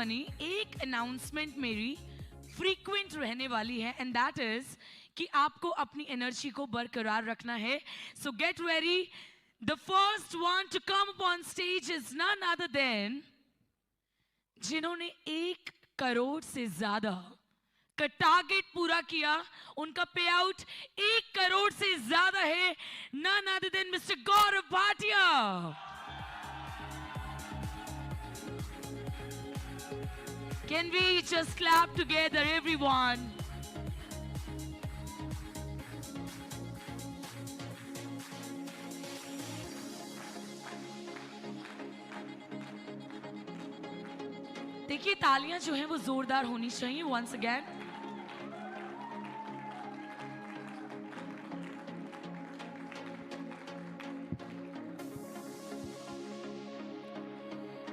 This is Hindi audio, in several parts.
मनी, एक अनाउंसमेंट मेरी फ्रीक्वेंट रहने वाली है, एंड दैट इज कि आपको अपनी एनर्जी को बरकरार रखना है. So get ready. The first one to come upon stage is none other than जिन्होंने 1 करोड़ से ज्यादा का टारगेट पूरा किया. उनका पे आउट 1 करोड़ से ज्यादा है. None other than mister Gaurav Bhatia. Can we just clap together, everyone? देखिए तालियां जो हैं वो जोरदार होनी चाहिए. once again.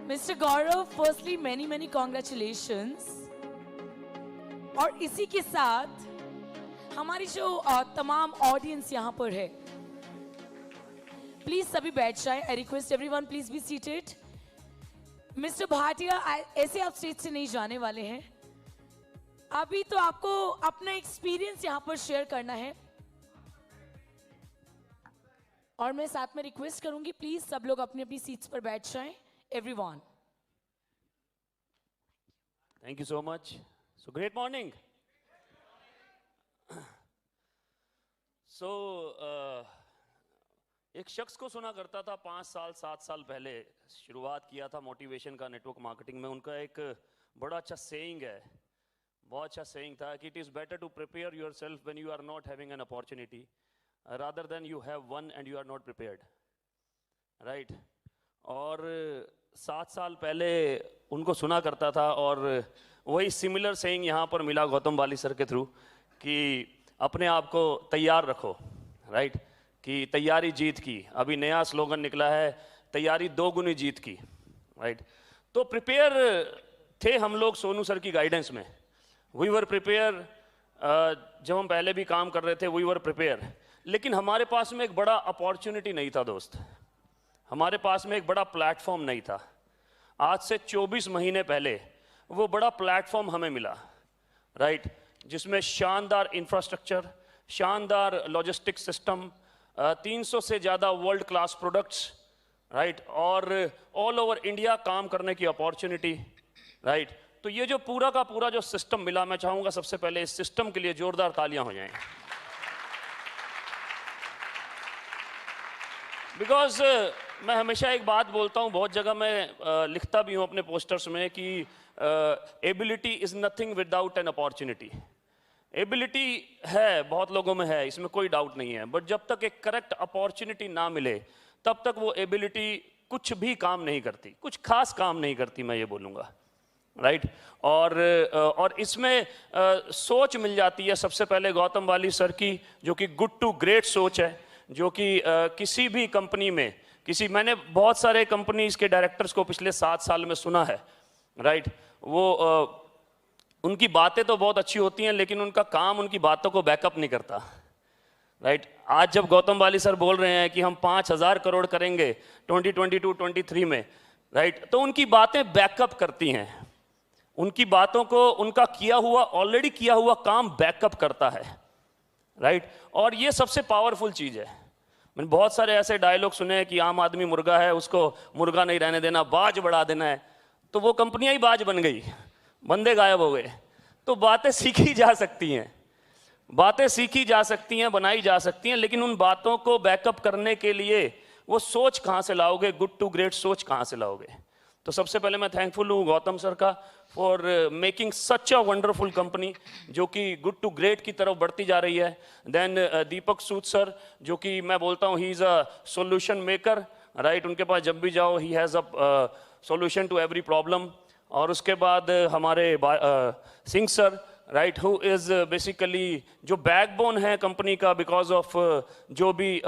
Mr. Gaurav, firstly many congratulations. और इसी के साथ हमारी जो तमाम ऑडियंस यहाँ पर है, प्लीज सभी बैठ जाएं. I request everyone please be seated. Mister Bhatia, ऐसे आप स्टेज से नहीं जाने वाले हैं. अभी तो आपको अपना एक्सपीरियंस यहाँ पर शेयर करना है, और मैं साथ में रिक्वेस्ट करूंगी प्लीज सब लोग अपनी अपनी सीट्स पर बैठ जाएं. Everyone. Thank you so much. So great morning. So एक शख्स को सुना करता था 5 साल 7 साल पहले, शुरुआत किया था मोटिवेशन का नेटवर्क मार्केटिंग में. उनका एक बड़ा अच्छा सेइंग है, बहुत अच्छा सेइंग था कि it is better to prepare yourself when you are not having an opportunity rather than you have one and you are not prepared. Right. और 7 साल पहले उनको सुना करता था, और वही सिमिलर सेइंग यहाँ पर मिला गौतम बाली सर के थ्रू कि अपने आप को तैयार रखो. राइट. कि तैयारी जीत की. अभी नया स्लोगन निकला है, तैयारी 2 गुनी जीत की. राइट. तो प्रिपेयर थे हम लोग सोनू सर की गाइडेंस में. We were prepare. जब हम पहले भी काम कर रहे थे वी वर प्रिपेयर, लेकिन हमारे पास में एक बड़ा अपॉर्चुनिटी नहीं था दोस्त. हमारे पास में एक बड़ा प्लेटफॉर्म नहीं था. आज से 24 महीने पहले वो बड़ा प्लेटफॉर्म हमें मिला. राइट. जिसमें शानदार इंफ्रास्ट्रक्चर, शानदार लॉजिस्टिक सिस्टम, 300 से ज़्यादा वर्ल्ड क्लास प्रोडक्ट्स. राइट. और ऑल ओवर इंडिया काम करने की अपॉर्चुनिटी. राइट. तो ये जो पूरा का पूरा जो सिस्टम मिला, मैं चाहूँगा सबसे पहले इस सिस्टम के लिए जोरदार तालियां हो जाएं. बिकॉज मैं हमेशा एक बात बोलता हूँ, बहुत जगह मैं लिखता भी हूँ अपने पोस्टर्स में कि ability is nothing without an opportunity. Ability है, बहुत लोगों में है, इसमें कोई डाउट नहीं है, बट जब तक एक करेक्ट अपॉर्चुनिटी ना मिले तब तक वो एबिलिटी कुछ भी काम नहीं करती, कुछ खास काम नहीं करती, मैं ये बोलूँगा. राइट. और इसमें सोच मिल जाती है सबसे पहले गौतम बाली सर की, जो कि गुड टू ग्रेट सोच है, जो कि किसी भी कंपनी में मैंने बहुत सारे कंपनीज के डायरेक्टर्स को पिछले 7 साल में सुना है. राइट. वो उनकी बातें तो बहुत अच्छी होती हैं, लेकिन उनका काम उनकी बातों को बैकअप नहीं करता. राइट. आज जब गौतम बाली सर बोल रहे हैं कि हम 5,000 करोड़ करेंगे 2022-23 में, राइट, तो उनकी बातें बैकअप करती हैं. उनकी बातों को उनका ऑलरेडी किया हुआ काम बैकअप करता है. राइट. और ये सबसे पावरफुल चीज़ है. मैंने बहुत सारे ऐसे डायलॉग सुने हैं कि आम आदमी मुर्गा है, उसको मुर्गा नहीं रहने देना, बाज बढ़ा देना है. तो वो कंपनियां ही बाज बन गई, बंदे गायब हो गए. तो बातें सीखी जा सकती हैं, बातें सीखी जा सकती हैं, बनाई जा सकती हैं, लेकिन उन बातों को बैकअप करने के लिए वो सोच कहाँ से लाओगे, गुड टू ग्रेट सोच कहाँ से लाओगे. तो सबसे पहले मैं थैंकफुल हूँ गौतम सर का for making such a wonderful company जो कि गुड टू ग्रेट की तरफ बढ़ती जा रही है. देन दीपक सूद सर, जो कि मैं बोलता हूँ he is a solution maker. Right. उनके पास जब भी जाओ he has a solution to every problem. और उसके बाद हमारे Singh sir, right, who is basically जो बैकबोन है कंपनी का, बिकॉज ऑफ जो भी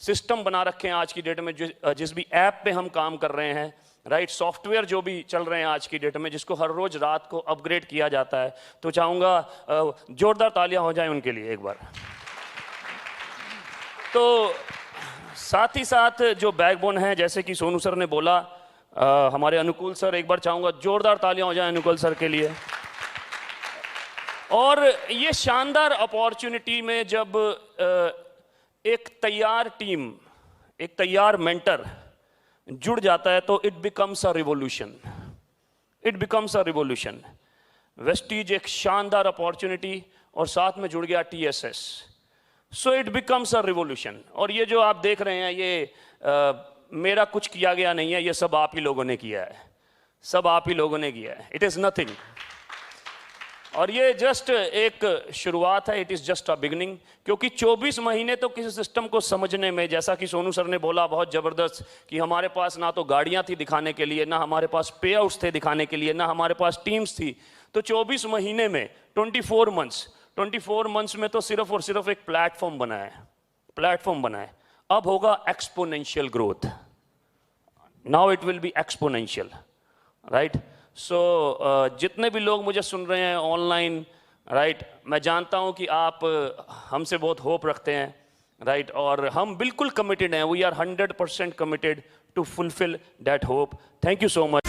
सिस्टम बना रखे हैं आज की डेट में, जिस भी ऐप पे हम काम कर रहे हैं, राइट, सॉफ्टवेयर जो भी चल रहे हैं आज की डेट में, जिसको हर रोज रात को अपग्रेड किया जाता है. तो चाहूँगा जोरदार तालियां हो जाएं उनके लिए एक बार. तो साथ ही साथ जो बैकबोन है, जैसे कि सोनू सर ने बोला, हमारे अनुकूल सर, एक बार चाहूँगा जोरदार तालियां हो जाए अनुकूल सर के लिए। और ये शानदार अपॉर्चुनिटी में जब एक तैयार टीम, एक तैयार मेंटर जुड़ जाता है तो it becomes a revolution, it becomes a revolution. Vestige एक शानदार अपॉर्चुनिटी और साथ में जुड़ गया TSS, so it becomes a revolution. और ये जो आप देख रहे हैं ये मेरा कुछ किया गया नहीं है, ये सब आप ही लोगों ने किया है, सब आप ही लोगों ने किया है। इट इज़ नथिंग, और ये जस्ट एक शुरुआत है, it is just a beginning. क्योंकि 24 महीने तो किसी सिस्टम को समझने में, जैसा कि सोनू सर ने बोला बहुत ज़बरदस्त, कि हमारे पास ना तो गाड़ियाँ थी दिखाने के लिए, ना हमारे पास पे आउट्स थे दिखाने के लिए, ना हमारे पास टीम्स थी। तो 24 महीने में 24 मंथ्स में तो सिर्फ और सिर्फ एक प्लेटफॉर्म बनाया है, प्लेटफॉर्म बनाया है। अब होगा exponential growth, now it will be exponential, right. So जितने भी लोग मुझे सुन रहे हैं ऑनलाइन, राइट, मैं जानता हूं कि आप हमसे बहुत होप रखते हैं, राइट, और हम बिल्कुल कमिटेड हैं, we are 100% committed to fulfil that hope. Thank you so much.